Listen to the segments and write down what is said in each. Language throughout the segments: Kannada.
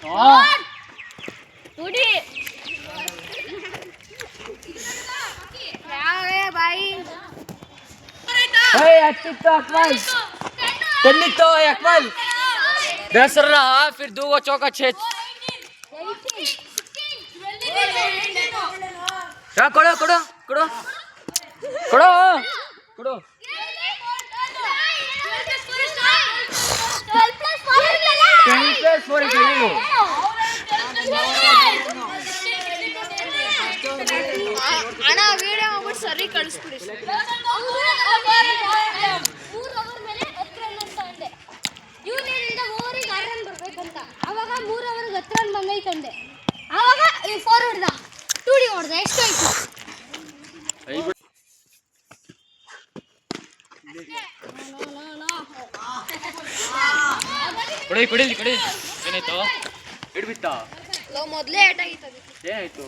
उड़ी क्या है भाई तो अकमल टेनिक तो अकमल 10 रहा फिर 2 चौका 6 ಕೊಡೋ ಕೊಡೋ ಕೊಡೋ ಕೊಡೋ ಕೊಡೋ 10+4 ಅಣ್ಣ ವಿಡಿಯೋ ಮಾಡ್ಬಿಟ್ಟು ಸರಿ ಕಳಿಸ್ಬಿಡಿ 3 ಅವರ್ ಮೇಲೆ 10 ರನ್ ಅಂತ ಅಂದೆ ಯೂನಿಯನ್ನಿಂದ ಓವರಿಗೆ 6 ರನ್ ಬರಬೇಕಂತ ಆವಾಗ 3 ಅವರ್ಗೆ 10 ರನ್ ಬಂದೈತಂದೆ ಆವಾಗ 4 ಹೊಡೆದ 2D ಹೊಡೆದ ಎಷ್ಟು ಆಯ್ತು ಕೊಡಿ ಕೊಡಿ ಕೊಡಿ ಏನಾಯ್ತು ಹಿಡ್ಬಿತ್ತಾ ಮೊದಲೇ ಏಟಾಗಿತ್ತು ಏನಾಯ್ತು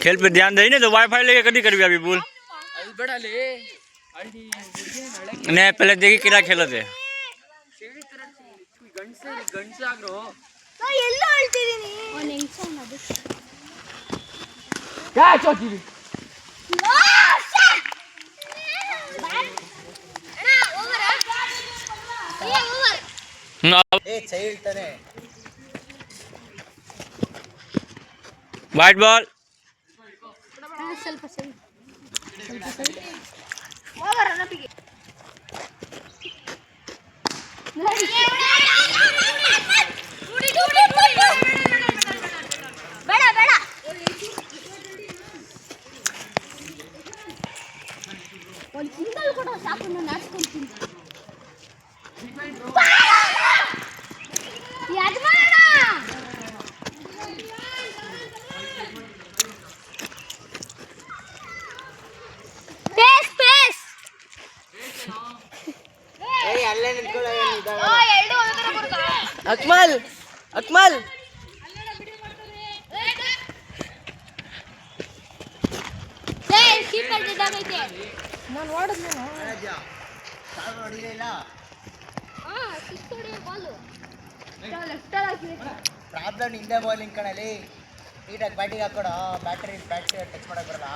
खेल पे ध्यान देना तो वाईफाई लेके कभी करबी अभी बोल ಅಲ್ಲಿ ಬೇಡಲಿ ಅಲ್ಲಿ नहीं पहले देखी किला खेलत है ಗಂಡ್ಸಾಗ್ರು ನಾ ಎಲ್ಲ ಹೇಳ್ತಿದೀನಿ ಒಂದು ನಿಮಿಷ ಅದು ಕ್ಯಾಚ್ ಹೋಗ್ತೀವಿ वाइट बॉल ಸ್ವಲ್ಪ ಸರಿ ಓವರ್ ಅನ್ನಪಿಗೆ ಬೇಡ ಬೇಡ ಒಂದು ಸಿಂಗಲ್ ಕೂಡ ಸಾಕು ನಾನು ನಾಡ್ಸ್ಕೊಂತೀನಿ ಯಜಮಾನ ಅಕ್ಮಲ್ ಅಕ್ಮಲ್ ನಾನು ಓಡಿದ್ನ ಪ್ರಾಬ್ಲಮ್ ಹಿಂದೆ ಬೌಲಿಂಗ್ ಕಣಲ್ಲಿ ನೀಟಾಗಿ ಬ್ಯಾಟಿಂಗ್ ಹಾಕೋಣ ಬ್ಯಾಟ್ರಿ ಟಚ್ ಮಾಡಕ್ ಬರಲ್ಲ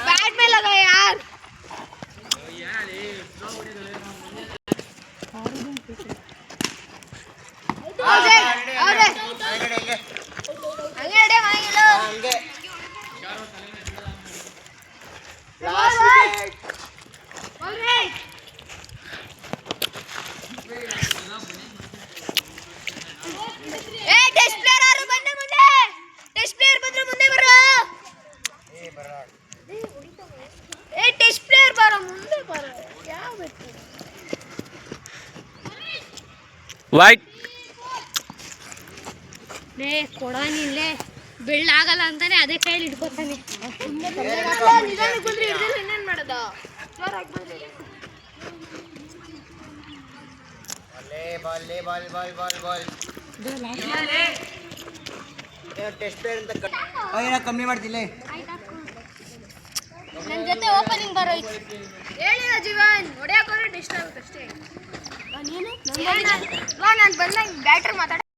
बैट में लगा यार वाइट ಕೊಡಾನಿಲ್ಲೇ ಬೆಳ್ಳಾಗಲ್ಲ ಅಂತಾನೆ ಅದೇ ಕೈಯಲ್ಲಿ ಇಟ್ಕೋತಾನೆ ಇನ್ನೇನ್ ಮಾಡೋದ ಟೆಸ್ಟ್ ಪ್ಲೇಯರ್ ಅಂತ ಕಮ್ಮಿ ಮಾಡ್ತಿಲ್ಲ ನನ್ನ ಜೊತೆ ಓಪನಿಂಗ್ ಬರೋಯ್ತು ಹೇಳಿಲ್ಲ ಜೀವನ್ ಹೊಡೆಯೋಕೆ ಟೆಸ್ಟ್ ಆಗುತ್ತೆ ಅಷ್ಟೇ ನಾನು ಬಂದಾಗ ಬ್ಯಾಟರ್ ಮಾತಾಡ